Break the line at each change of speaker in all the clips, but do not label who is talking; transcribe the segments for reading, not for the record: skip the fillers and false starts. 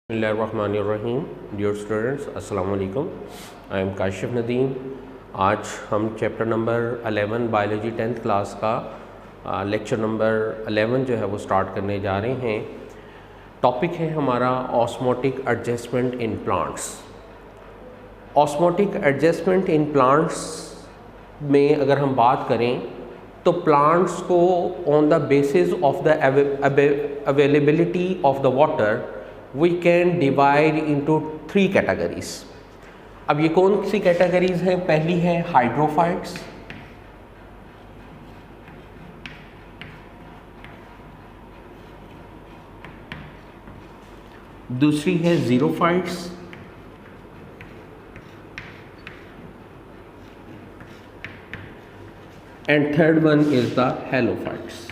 बिस्मिल्लाहिर्रहमानिर्रहीम। Dear students, अस्सलाम वालेकुम। I am Kashif Nadeem. आज हम chapter number 11 biology 10th class का लेक्चर नंबर 11 जो है वो स्टार्ट करने जा रहे हैं। टॉपिक है हमारा osmotic adjustment in plants. Osmotic adjustment in plants में अगर हम बात करें तो प्लांट्स को on the basis of the availability of the water we can divide into 3 categories। अब ये कौन सी कैटेगरीज हैं? पहली है हाइड्रोफाइट्स, दूसरी है xerophytes, and third one is the halophytes.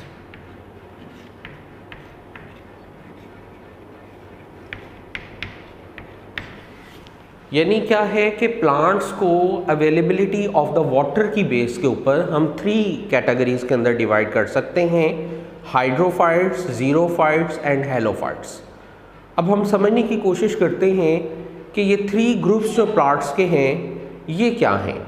यानी क्या है कि प्लांट्स को अवेलेबिलिटी ऑफ द वाटर की बेस के ऊपर हम 3 कैटेगरीज के अंदर डिवाइड कर सकते हैं, हाइड्रोफाइट्स, जीरोफाइट्स एंड हेलोफाइट्स। अब हम समझने की कोशिश करते हैं कि ये 3 ग्रुप्स जो प्लांट्स के हैं ये क्या हैं।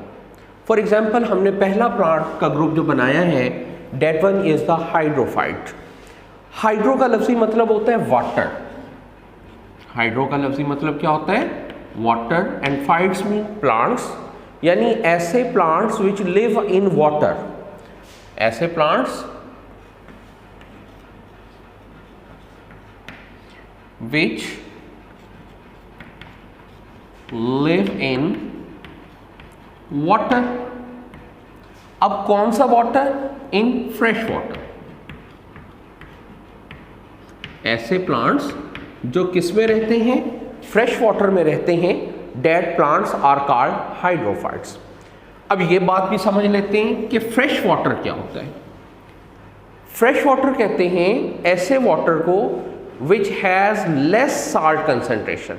फॉर एग्जांपल हमने पहला प्लांट का ग्रुप जो बनाया है, that one is the hydrophyte. Hydro का लफ्ज़ी मतलब होता है वाटर। हाइड्रो का लफ्ज़ी मतलब क्या होता है? Water. And phytes mean plants, यानी ऐसे plants which live in water, ऐसे plants which live in water. अब कौन सा वाटर? In fresh water. ऐसे प्लांट्स जो किस में रहते हैं? फ्रेश वाटर में रहते हैं। Dead plants are called hydrophytes. अब ये बात भी समझ लेते हैं कि फ्रेश वाटर क्या होता है। फ्रेश वाटर कहते हैं ऐसे वाटर को which has less salt concentration,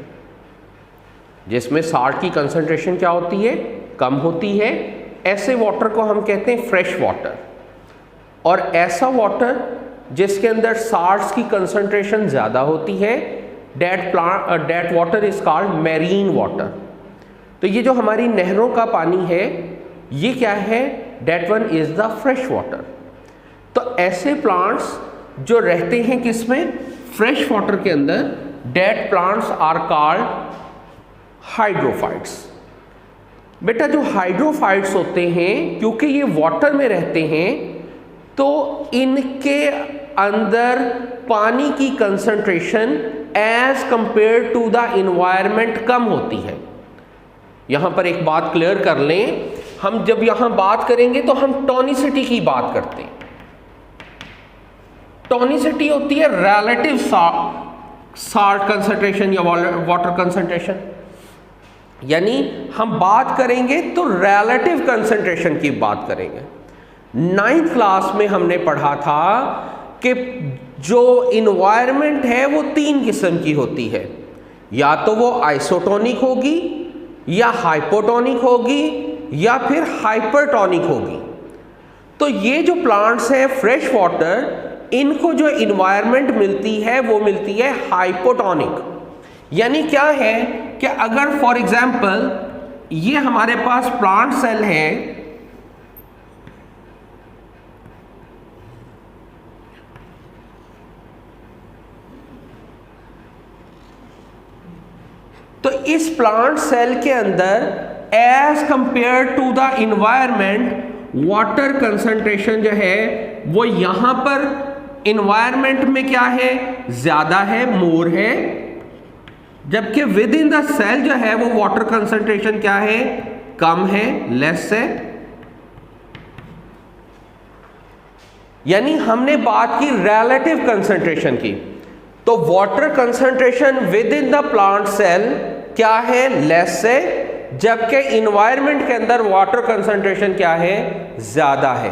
जिसमें साल्ट की कंसंट्रेशन क्या होती है? कम होती है। ऐसे वाटर को हम कहते हैं फ्रेश वाटर। और ऐसा वाटर जिसके अंदर साल्ट्स की कंसंट्रेशन ज़्यादा होती है, that water is called marine water. तो ये जो हमारी नहरों का पानी है ये क्या है? That one is the fresh water. तो ऐसे प्लांट्स जो रहते हैं किसमें? फ्रेश वाटर के अंदर, that plants are called hydrophytes. बेटा जो हाइड्रोफाइट्स होते हैं, क्योंकि ये वाटर में रहते हैं तो इनके अंदर पानी की concentration as compare to the environment कम होती है। यहां पर एक बात क्लियर कर लें, हम जब यहां बात करेंगे तो हम टॉनिसिटी की बात करते हैं। टॉनिसिटी होती है रिलेटिव साल्ट कंसंट्रेशन या वाटर कंसंट्रेशन। यानी हम बात करेंगे तो रिलेटिव कंसंट्रेशन की बात करेंगे। 9th क्लास में हमने पढ़ा था कि जो इन्वायरमेंट है वो 3 किस्म की होती है, या तो वो आइसोटोनिक होगी, या हाइपोटोनिक होगी, या फिर हाइपरटोनिक होगी। तो ये जो प्लांट्स हैं फ्रेश वाटर, इनको जो इन्वायरमेंट मिलती है वो मिलती है हाइपोटोनिक। यानी क्या है कि अगर फॉर एग्जांपल ये हमारे पास प्लांट सेल है, तो इस प्लांट सेल के अंदर as compare to the environment water concentration जो है वो यहां पर इन्वायरमेंट में क्या है? ज्यादा है, मोर है। जबकि विद इन द सेल जो है वो वाटर कंसंट्रेशन क्या है? कम है, लेस है। यानी हमने बात की रिलेटिव कंसंट्रेशन की, तो water concentration within the plant cell क्या है? लेस है। जबकि इन्वायरमेंट के अंदर वाटर कंसंट्रेशन क्या है? ज्यादा है।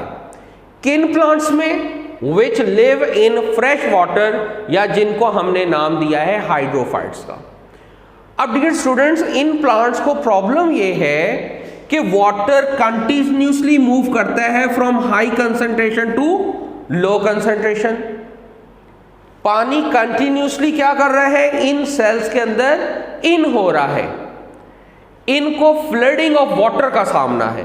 किन प्लांट्स में? Which live in fresh water, या जिनको हमने नाम दिया है हाइड्रोफाइट्स का। अब डियर स्टूडेंट्स, इन प्लांट्स को प्रॉब्लम ये है कि वाटर कंटिन्यूसली मूव करता है from high concentration to low concentration. पानी कंटिन्यूसली क्या कर रहा है, इन सेल्स के अंदर इन हो रहा है, इनको फ्लडिंग ऑफ वाटर का सामना है।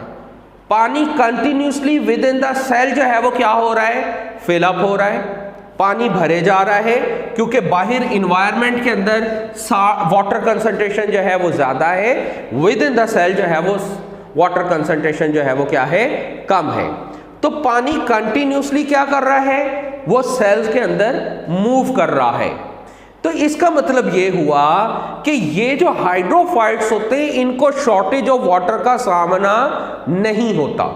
पानी continuously within the cell जो है वो क्या हो रहा है, फिलअप हो रहा है, पानी भरे जा रहा है, क्योंकि बाहर इन्वायरमेंट के अंदर वाटर कंसंट्रेशन जो है वो ज्यादा है, विद इन द सेल जो है वो वाटर कंसंट्रेशन जो है वो क्या है, कम है। तो पानी कंटिन्यूसली क्या कर रहा है, वो सेल्स के अंदर मूव कर रहा है। तो इसका मतलब ये हुआ कि ये जो हाइड्रोफाइट्स होते हैं इनको शॉर्टेज ऑफ वाटर का सामना नहीं होता,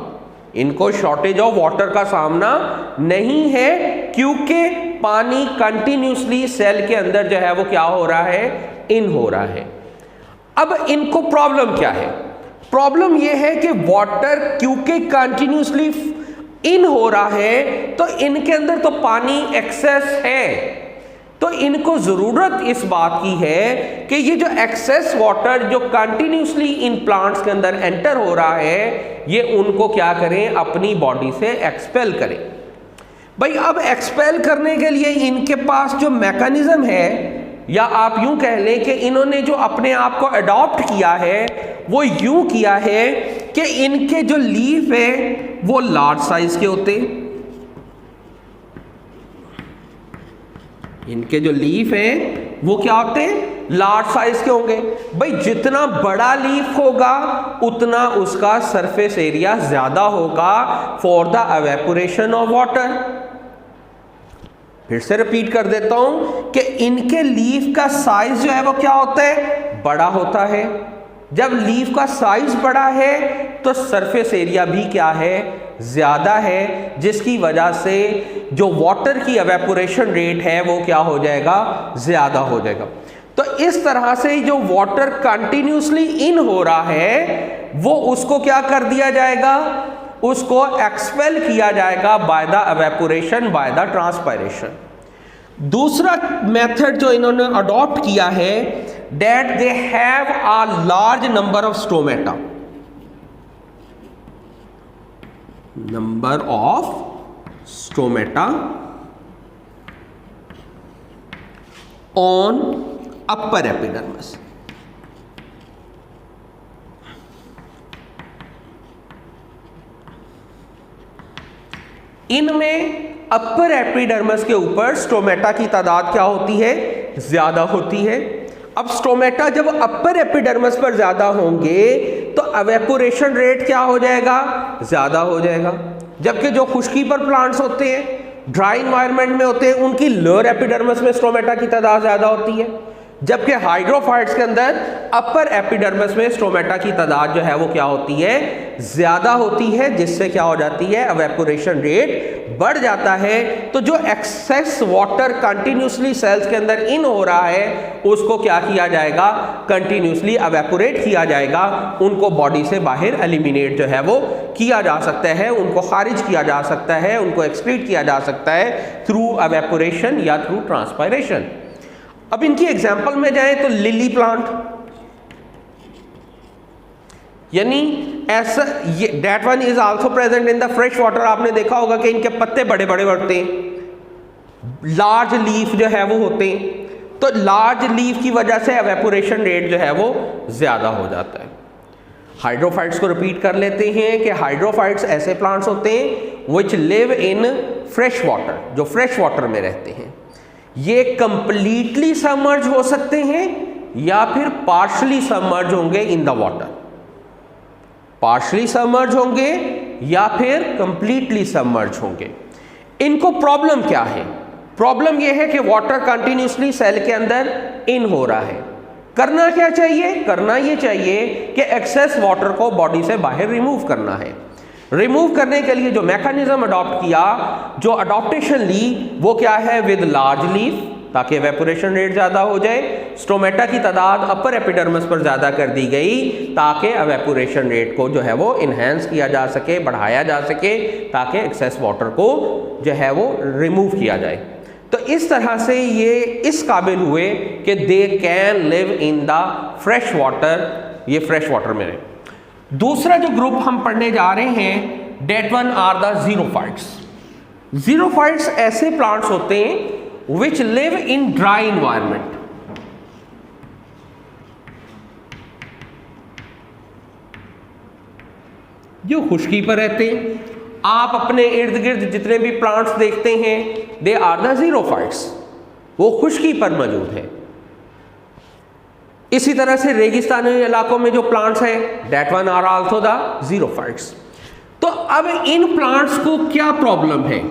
इनको शॉर्टेज ऑफ वाटर का सामना नहीं है, क्योंकि पानी कंटिन्यूसली सेल के अंदर जो है वो क्या हो रहा है, इन हो रहा है। अब इनको प्रॉब्लम क्या है, प्रॉब्लम ये है कि वाटर क्योंकि कंटिन्यूसली इन हो रहा है तो इनके अंदर तो पानी एक्सेस है, तो इनको जरूरत इस बात की है कि ये जो एक्सेस वाटर जो कंटिन्यूसली इन प्लांट्स के अंदर एंटर हो रहा है ये उनको क्या करें, अपनी बॉडी से एक्सपेल करें। भाई अब एक्सपेल करने के लिए इनके पास जो मैकेनिज्म है, या आप यूं कह लें कि इन्होंने जो अपने आप को अडॉप्ट किया है वो यूं किया है कि इनके जो लीफ है वो लार्ज साइज के होते, इनके जो लीफ हैं वो क्या होते हैं, लार्ज साइज के होंगे। भाई जितना बड़ा लीफ होगा उतना उसका सरफेस एरिया ज्यादा होगा for the evaporation of water. फिर से रिपीट कर देता हूं कि इनके लीफ का साइज जो है वो क्या होता है, बड़ा होता है। जब लीफ का साइज बड़ा है तो सरफेस एरिया भी क्या है, ज्यादा है, जिसकी वजह से जो वाटर की एवेपोरेशन रेट है वो क्या हो जाएगा, ज्यादा हो जाएगा। तो इस तरह से जो वाटर कंटिन्यूसली इन हो रहा है वो उसको क्या कर दिया जाएगा, उसको एक्सपेल किया जाएगा by the evaporation, by the transpiration. दूसरा मेथड जो इन्होंने अडॉप्ट किया है, that they have a large number of stomata, number of stomata on upper epidermis. इनमें अपर एपिडर्मिस के ऊपर स्टोमेटा की तादाद क्या होती है, ज्यादा होती है। अब स्टोमेटा जब अपर एपिडर्मिस पर ज्यादा होंगे तो एवेपोरेशन रेट क्या हो जाएगा, ज्यादा हो जाएगा। जबकि जो खुश्की पर प्लांट्स होते हैं, ड्राई इन्वायरमेंट में होते हैं, उनकी लोअर एपिडर्मिस में स्टोमेटा की तादाद ज्यादा होती है। जबकि हाइड्रोफाइट्स के अंदर अपर एपिडर्मिस में स्टोमेटा की तादाद जो है वो क्या होती है, ज्यादा होती है, जिससे क्या हो जाती है, एवेपोरेशन रेट बढ़ जाता है। तो जो एक्सेस वाटर कंटिन्यूसली सेल्स के अंदर इन हो रहा है उसको क्या किया जाएगा, कंटिन्यूसली एवेपोरेट किया जाएगा, उनको बॉडी से बाहर एलिमिनेट जो है वो किया जा सकता है, उनको खारिज किया जा सकता है, उनको एक्सक्रीट किया जा सकता है थ्रू एवेपोरेशन या थ्रू ट्रांसपायरेशन। अब इनकी एग्जाम्पल में जाए तो लिली प्लांट, यानी ऐसा ये that one is also present in the fresh water. आपने देखा होगा कि इनके पत्ते बड़े बड़े बढ़ते हैं, लार्ज लीफ जो है वो होते हैं, तो लार्ज लीफ की वजह से एवेपोरेशन रेट जो है वो ज्यादा हो जाता है। हाइड्रोफाइट्स को रिपीट कर लेते हैं कि हाइड्रोफाइट्स ऐसे प्लांट्स होते हैं विच लिव इन फ्रेश वाटर, जो फ्रेश वाटर में रहते हैं। ये कंप्लीटली सबमर्ज हो सकते हैं या फिर पार्शली सबमर्ज होंगे in the water, partially submerge होंगे या फिर कंप्लीटली सबमर्ज होंगे। इनको प्रॉब्लम क्या है, प्रॉब्लम यह है कि वाटर कंटिन्यूसली सेल के अंदर इन हो रहा है। करना क्या चाहिए, करना ये चाहिए कि एक्सेस वाटर को बॉडी से बाहर रिमूव करना है। रिमूव करने के लिए जो मैकेनिज्म अडॉप्ट किया, जो अडॉप्टेशन ली, वो क्या है, विद लार्ज लीफ, ताकि एवेपोरेशन रेट ज्यादा हो जाए। स्टोमेटा की तादाद अपर एपिडर्मिस पर ज्यादा कर दी गई ताकि एवेपोरेशन रेट को जो है वो इन्हेंस किया जा सके, बढ़ाया जा सके, ताकि एक्सेस वाटर को जो है वो रिमूव किया जाए। तो इस तरह से ये इस काबिल हुए कि they can live in the fresh water, ये फ्रेश वाटर में रहे। दूसरा जो ग्रुप हम पढ़ने जा रहे हैं, that one are the xerophytes. Xerophytes ऐसे प्लांट्स होते हैं which live in dry environment. जो खुश्की पर रहते हैं, आप अपने इर्द गिर्द जितने भी प्लांट्स देखते हैं, दे आर द ज़ीरोफाइट्स, वो खुश्की पर मौजूद है। इसी तरह से रेगिस्तानी इलाकों में जो प्लांट्स हैं, that one are also the xerophytes. तो अब इन प्लांट्स को क्या प्रॉब्लम है?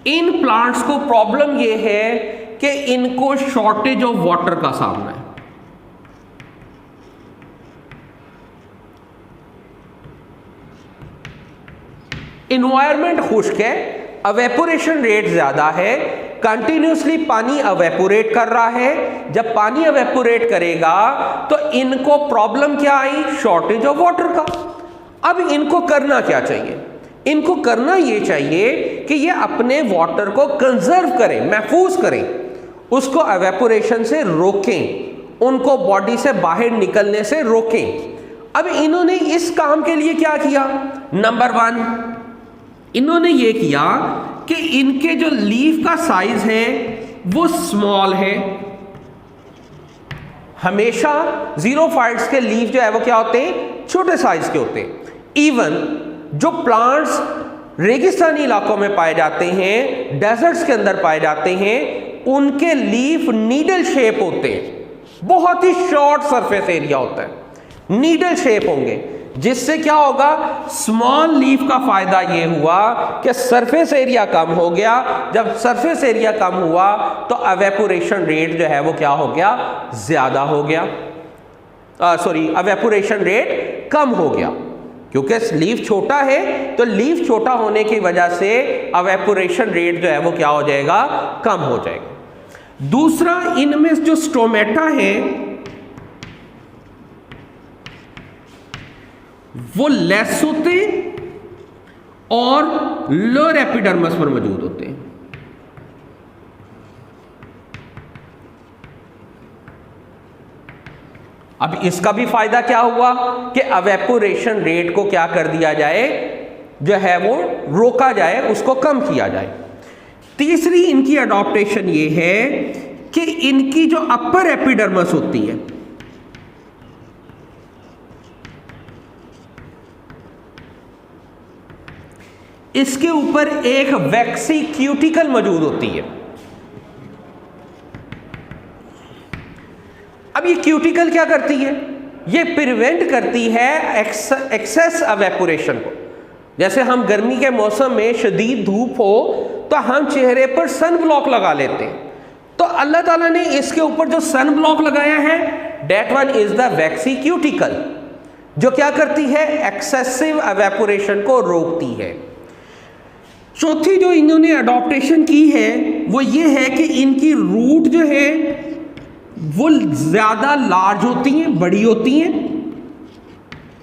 इन प्लांट्स को प्रॉब्लम ये है कि इनको शॉर्टेज ऑफ वाटर का सामना है। इन्वायरमेंट खुश्क है, अवेपोरेशन रेट ज्यादा है, कंटिन्यूसली पानी अवेपोरेट कर रहा है। जब पानी अवेपोरेट करेगा तो इनको प्रॉब्लम क्या आई? शॉर्टेज ऑफ वाटर का। अब इनको करना क्या चाहिए? इनको करना ये चाहिए कि ये अपने वाटर को कंजर्व करें, महफूज करें, उसको एवेपोरेशन से रोकें, उनको बॉडी से बाहर निकलने से रोकें। अब इन्होंने इस काम के लिए क्या किया? नंबर 1, इन्होंने ये किया कि इनके जो लीफ का साइज है वो स्मॉल है। हमेशा ज़ीरोफाइट्स के लीफ जो है वो क्या होते हैं? छोटे साइज के होते हैं। इवन जो प्लांट्स रेगिस्तानी इलाकों में पाए जाते हैं, डेजर्ट्स के अंदर पाए जाते हैं, उनके लीफ नीडल शेप होते हैं, बहुत ही शॉर्ट सरफेस एरिया होता है, नीडल शेप होंगे, जिससे क्या होगा? स्मॉल लीफ का फायदा ये हुआ कि सरफेस एरिया कम हो गया। जब सरफेस एरिया कम हुआ तो एवेपोरेशन रेट जो है वो क्या हो गया? ज्यादा हो गया। एवेपोरेशन रेट कम हो गया, क्योंकि लीफ छोटा है, तो लीफ छोटा होने की वजह से एवेपोरेशन रेट जो है वो क्या हो जाएगा? कम हो जाएगा। दूसरा, इनमें जो स्टोमेटा है वो लेस होते और लोअर एपिडर्मस पर मौजूद होते हैं। अब इसका भी फायदा क्या हुआ कि एवेपोरेशन रेट को क्या कर दिया जाए, जो है वो रोका जाए, उसको कम किया जाए। तीसरी इनकी अडॉप्टेशन ये है कि इनकी जो अपर एपिडर्मस होती है, इसके ऊपर एक वैक्सी क्यूटिकल मौजूद होती है। अब ये क्यूटिकल क्या करती है? ये प्रिवेंट करती है एक्सेस एवेपोरेशन को। जैसे हम गर्मी के मौसम में शदीद धूप हो तो हम चेहरे पर सन ब्लॉक लगा लेते हैं, तो अल्लाह ताला ने इसके ऊपर जो सन ब्लॉक लगाया है, that one is the vaccine cuticle, जो क्या करती है? एक्सेसिव एवेपोरेशन को रोकती है। चौथी जो इन्होंने अडॉप्टेशन की है वो ये है कि इनकी रूट जो है वो ज़्यादा लार्ज होती हैं, बड़ी होती हैं,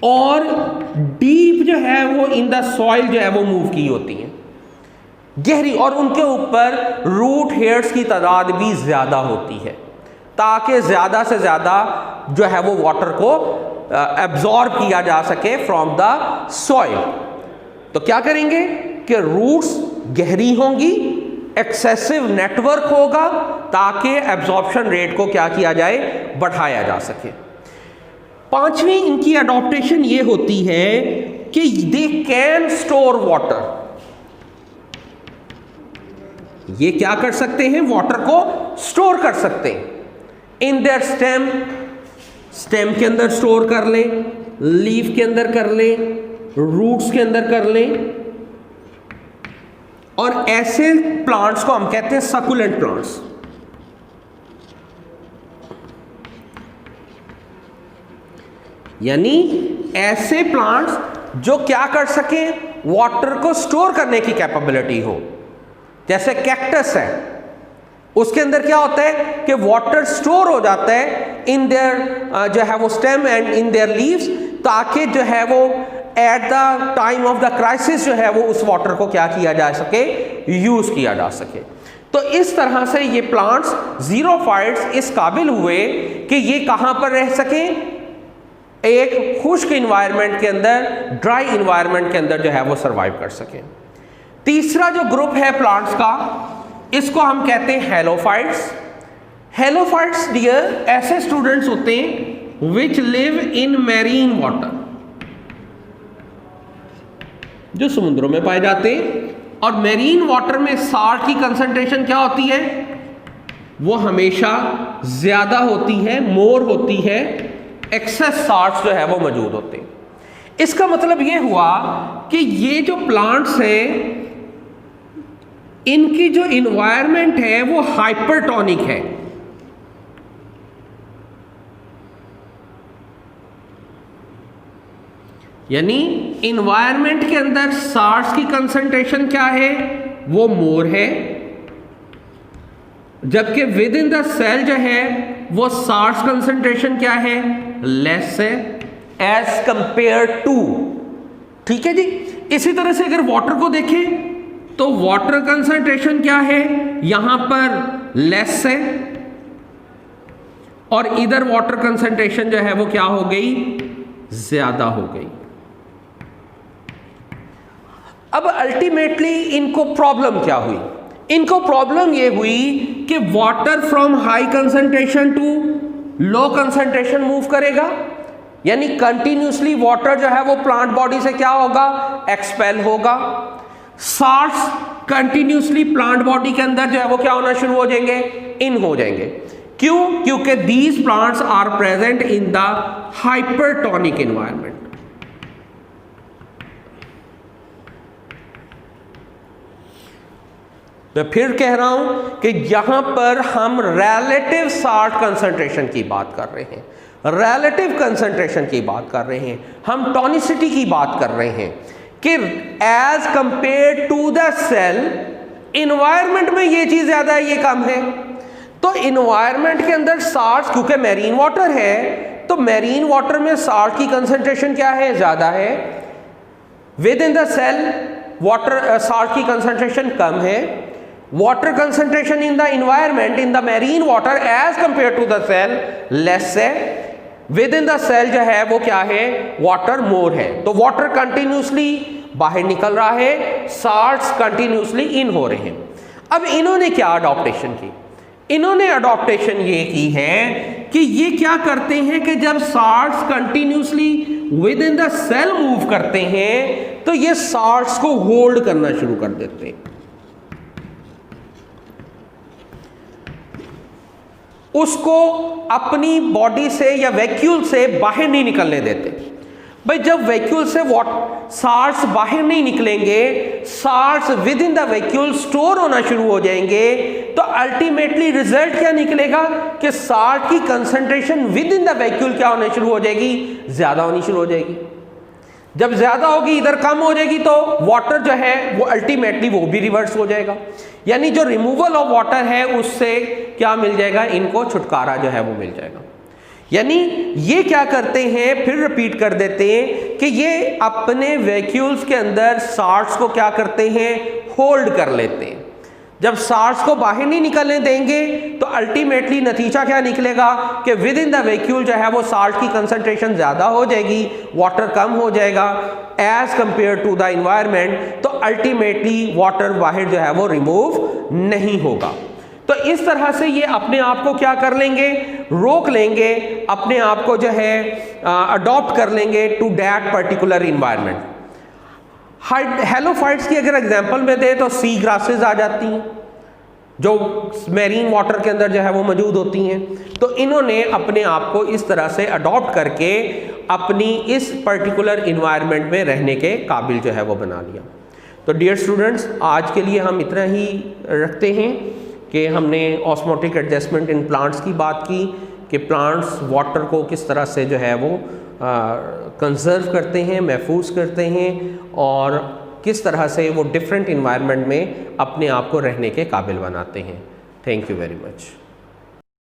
और डीप जो है वो इन द सॉइल जो है वो मूव की होती हैं, गहरी, और उनके ऊपर रूट हेयर्स की तादाद भी ज़्यादा होती है, ताकि ज़्यादा से ज़्यादा जो है वो वाटर को एब्जॉर्ब किया जा सके फ्रॉम द सॉइल। तो क्या करेंगे कि रूट्स गहरी होंगी, एक्सेसिव नेटवर्क होगा, ताकि एब्जॉर्प्शन रेट को क्या किया जाए? बढ़ाया जा सके। पांचवी इनकी अडॉप्टेशन ये होती है कि दे कैन स्टोर वाटर। ये क्या कर सकते हैं? वाटर को स्टोर कर सकते हैं इन देयर स्टेम के अंदर स्टोर कर लें, लीफ के अंदर कर लें, रूट्स के अंदर कर लें, और ऐसे प्लांट्स को हम कहते हैं सकुलेंट प्लांट्स। यानी ऐसे प्लांट्स जो क्या कर सके? वाटर को स्टोर करने की कैपेबिलिटी हो। जैसे कैक्टस है, उसके अंदर क्या होता है कि वाटर स्टोर हो जाता है इन देयर जो है वो stem and in their leaves, ताकि जो है वो at the time of the crisis जो है वो उस वाटर को क्या किया जा सके? यूज किया जा सके। तो इस तरह से ये प्लांट्स ज़ीरोफाइट्स इस काबिल हुए कि ये कहां पर रह सकें? एक खुश्क इन्वायरमेंट के अंदर, ड्राई इन्वायरमेंट के अंदर जो है वो सर्वाइव कर सकें। तीसरा जो ग्रुप है प्लांट्स का, इसको हम कहते हैं हेलोफाइट्स। हेलोफाइट्स डियर ऐसे स्टूडेंट्स होते हैं विच लिव इन मैरीन वाटर, जो समुद्रों में पाए जाते हैं। और मैरीन वाटर में साल्ट की कंसंट्रेशन क्या होती है, वो हमेशा ज्यादा होती है, मोर होती है, एक्सेस साल्ट जो है वो मौजूद होते हैं। इसका मतलब ये हुआ कि ये जो प्लांट्स हैं इनकी जो इन्वायरमेंट है वो हाइपरटोनिक है, यानी इन्वायरमेंट के अंदर साल्ट्स की कंसंट्रेशन क्या है, वो मोर है, जबकि विद इन द सेल जो है वो साल्ट्स कंसंट्रेशन क्या है, लेस है एज कंपेयर टू। ठीक है जी। इसी तरह से अगर वाटर को देखें तो वाटर कंसंट्रेशन क्या है, यहां पर लेस है और इधर वाटर कंसंट्रेशन जो है वो क्या हो गई, ज्यादा हो गई। अब अल्टीमेटली इनको प्रॉब्लम क्या हुई, इनको प्रॉब्लम ये हुई कि water from high concentration to low concentration move करेगा, यानी कंटिन्यूसली वाटर जो है वो प्लांट बॉडी से क्या होगा, एक्सपेल होगा। साल्ट्स कंटिन्यूसली प्लांट बॉडी के अंदर जो है वो क्या होना शुरू हो जाएंगे, इन हो जाएंगे। क्यों, क्योंकि these plants are present in the hypertonic environment. मैं फिर कह रहा हूं कि यहां पर हम रिलेटिव साल्ट कंसंट्रेशन की बात कर रहे हैं, रिलेटिव कंसंट्रेशन की बात कर रहे हैं, हम टॉनिसिटी की बात कर रहे हैं कि as compare to the cell environment में ये चीज ज्यादा है, ये कम है। तो इन्वायरमेंट के अंदर साल्ट, क्योंकि मैरीन वाटर है तो मैरीन वाटर में साल्ट की कंसंट्रेशन क्या है, ज्यादा है। Within the cell water salt की कंसंट्रेशन कम है। Water concentration in the environment in the marine water as compare to the cell less है। विद इन द सेल जो है वो क्या है, वाटर मोर है। तो वाटर कंटिन्यूसली बाहर निकल रहा है, साल्ट्स कंटिन्यूसली इन हो रहे हैं। अब इन्होंने क्या अडॉप्टेशन की, इन्होंने अडॉप्टेशन ये की है कि ये क्या करते हैं कि जब salts continuously within the cell move करते हैं तो ये साल्ट्स को होल्ड करना शुरू कर देते हैं, उसको अपनी बॉडी से या वैक्यूल से बाहर नहीं निकलने देते। भाई जब वैक्यूल से साल्ट्स बाहर नहीं निकलेंगे, salts with in the vacuole store होना शुरू हो जाएंगे, तो अल्टीमेटली रिजल्ट क्या निकलेगा कि साल्ट की concentration within the vacuole क्या होने शुरू हो जाएगी, ज्यादा होनी शुरू हो जाएगी। जब ज्यादा होगी, इधर कम हो जाएगी, तो वाटर जो है वो अल्टीमेटली वो भी रिवर्स हो जाएगा, यानी जो रिमूवल ऑफ वाटर है उससे क्या मिल जाएगा, इनको छुटकारा जो है वो मिल जाएगा। यानी ये क्या करते हैं, फिर रिपीट कर देते हैं कि ये अपने वैक्यूल्स के अंदर साल्ट्स को क्या करते हैं, होल्ड कर लेते हैं। जब साल्ट्स को बाहर नहीं निकलने देंगे तो अल्टीमेटली नतीजा क्या निकलेगा कि विद इन द वैक्यूल जो है वो साल्ट की कंसंट्रेशन ज़्यादा हो जाएगी, वाटर कम हो जाएगा as compare to the environment, तो अल्टीमेटली वाटर बाहर जो है वो रिमूव नहीं होगा। तो इस तरह से ये अपने आप को क्या कर लेंगे, रोक लेंगे, अपने आप को जो है अडॉप्ट कर लेंगे to that particular environment. Halophytes की अगर एग्जांपल में दे तो सी ग्रासेस आ जाती हैं जो मैरीन वाटर के अंदर जो है वो मौजूद होती हैं। तो इन्होंने अपने आप को इस तरह से अडॉप्ट करके अपनी इस पर्टिकुलर इन्वायरमेंट में रहने के काबिल जो है वो बना लिया। तो डियर स्टूडेंट्स, आज के लिए हम इतना ही रखते हैं कि हमने ऑस्मोटिक एडजस्टमेंट इन प्लांट्स की बात की कि प्लांट्स वाटर को किस तरह से जो है वो कंजर्व करते हैं, महफूज करते हैं, और किस तरह से वो डिफरेंट इन्वायरमेंट में अपने आप को रहने के काबिल बनाते हैं। Thank you very much.